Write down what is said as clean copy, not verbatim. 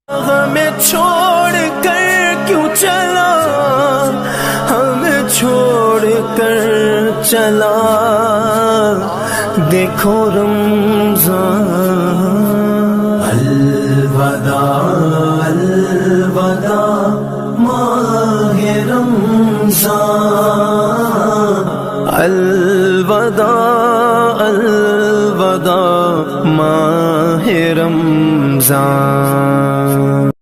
हमें छोड़ कर क्यों चला, हमें छोड़ कर चला, देखो रमज़ान। अलविदा अलविदा माहे रमज़ान, अलविदा अलविदा माहे रमज़ान।